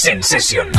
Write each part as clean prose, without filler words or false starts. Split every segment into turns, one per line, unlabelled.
Sensation.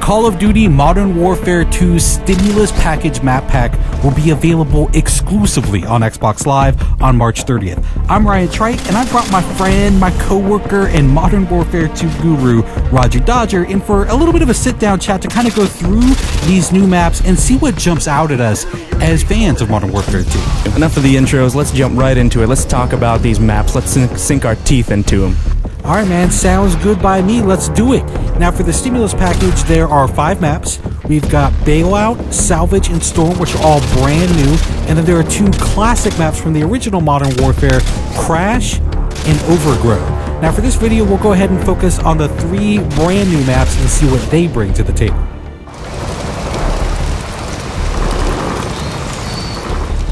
Call of Duty Modern Warfare 2 Stimulus Package Map Pack will be available exclusively on Xbox Live on March 30th. I'm Ryan Trite, and I brought my friend, my co-worker, and Modern Warfare 2 guru, Roger Dodger, in for a little bit of a sit-down chat to kind of go through these new maps and see what jumps out at us as fans of Modern Warfare 2.
Enough of the intros, let's jump right into it. Let's talk about these maps. Let's sink our teeth into them.
Alright man, sounds good by me, let's do it. Now for the Stimulus Package, there are 5 maps. We've got Bailout, Salvage, and Storm, which are all brand new. And then there are 2 classic maps from the original Modern Warfare, Crash and Overgrow. Now for this video, we'll go ahead and focus on the 3 brand new maps and see what they bring to the table.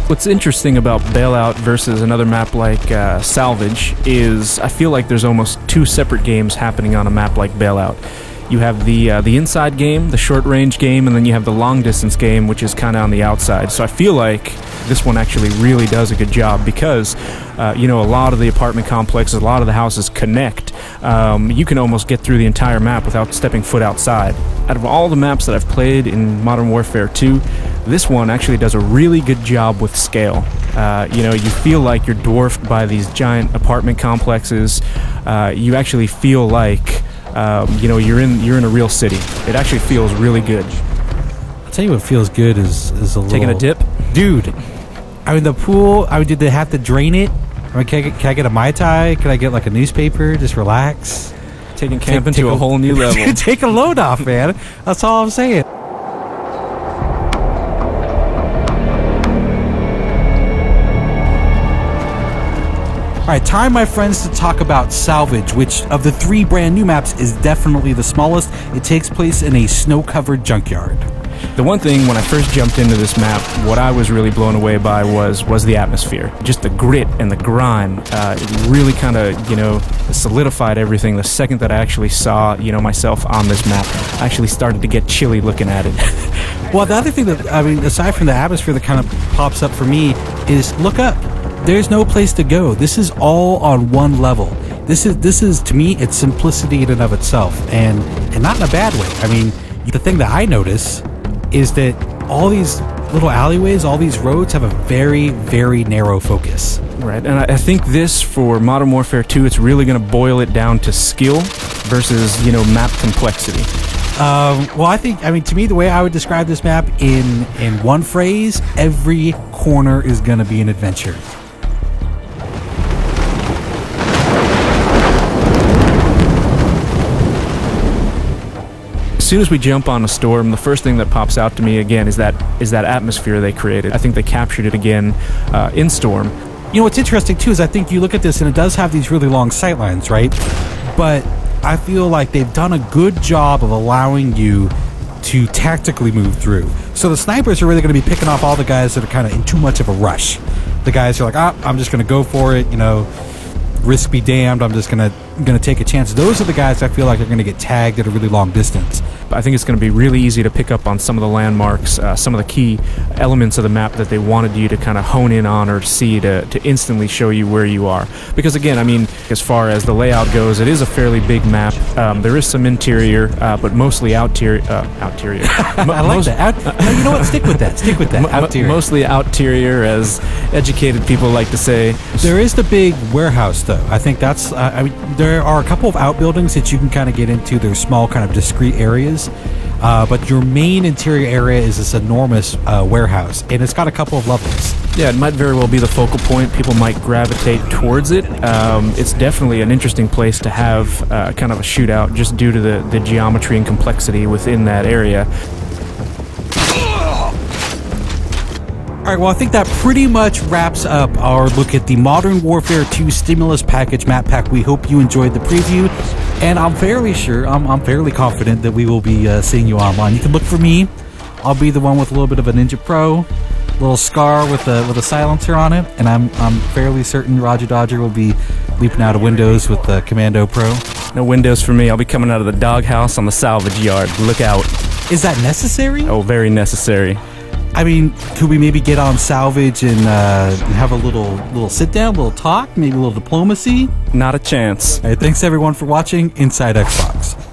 What's interesting about Bailout versus another map like Salvage is I feel like there's almost 2 separate games happening on a map like Bailout. You have the inside game, the short-range game, and then you have the long-distance game, which is kind of on the outside. So I feel like this one actually really does a good job because, you know, a lot of the apartment complexes, a lot of the houses connect. You can almost get through the entire map without stepping foot outside. Out of all the maps that I've played in Modern Warfare 2, this one actually does a really good job with scale. You know, you feel like you're dwarfed by these giant apartment complexes. You actually feel like, you know, you're in a real city. It actually feels really good.
I'll tell you what feels good is a little...
Taking a dip?
Dude, I mean, the pool, I mean, did they have to drain it? I mean, can I get a Mai Tai? Can I get like a newspaper? Just relax?
Taking camping to a whole new level.
Take a load off, man. That's all I'm saying. Alright, time, my friends, to talk about Salvage, which of the 3 brand new maps is definitely the smallest. It takes place in a snow-covered junkyard.
The one thing when I first jumped into this map, what I was really blown away by was the atmosphere. Just the grit and the grime. It really kind of, you know, solidified everything. The second that I actually saw, you know, myself on this map, I actually started to get chilly looking at it.
Well, the other thing that, I mean, aside from the atmosphere that kind of pops up for me is look up. There's no place to go. This is all on one level. This is to me, it's simplicity in and of itself, and not in a bad way. I mean, the thing that I notice is that all these little alleyways, all these roads have a very, very narrow focus.
Right, and I think this, for Modern Warfare 2, it's really going to boil it down to skill versus, you know, map complexity.
Well, I mean, to me, the way I would describe this map in one phrase, every corner is going to be an adventure.
As soon as we jump on a Storm, the first thing that pops out to me again is that atmosphere they created. I think they captured it again in Storm.
You know, what's interesting too is I think you look at this and it does have these really long sightlines, right? But I feel like they've done a good job of allowing you to tactically move through. So the snipers are really going to be picking off all the guys that are kind of in too much of a rush. The guys who are like, I'm just going to go for it, you know, risk be damned, I'm just gonna take a chance. Those are the guys I feel like are gonna get tagged at a really long distance.
I think it's going to be really easy to pick up on some of the landmarks, some of the key elements of the map that they wanted you to kind of hone in on or see to instantly show you where you are. Because again, I mean, as far as the layout goes, it is a fairly big map. There is some interior, but mostly outerior.
I like that. No, you know what? Stick with that. Stick with that. Outerior.
Mostly outerior, as educated people like to say.
There is the big warehouse, though. I think that's. I mean, there are a couple of outbuildings that you can kind of get into. They're small, kind of discrete areas. But your main interior area is this enormous warehouse, and it's got a couple of levels.
Yeah, it might very well be the focal point. People might gravitate towards it. It's definitely an interesting place to have kind of a shootout, just due to the geometry and complexity within that area.
Alright, well, I think that pretty much wraps up our look at the Modern Warfare 2 Stimulus Package map pack. We hope you enjoyed the preview, and I'm fairly sure, I'm fairly confident that we will be seeing you online. You can look for me. I'll be the one with a little bit of a Ninja Pro, little scar with a silencer on it, and I'm fairly certain Roger Dodger will be leaping out of windows with the Commando Pro?
No windows for me. I'll be coming out of the doghouse on the salvage yard. Look out.
Is that necessary?
Oh, very necessary.
I mean, could we maybe get on salvage and have a little sit down, a little talk, maybe a little diplomacy?
Not a chance.
All right, thanks everyone for watching Inside Xbox.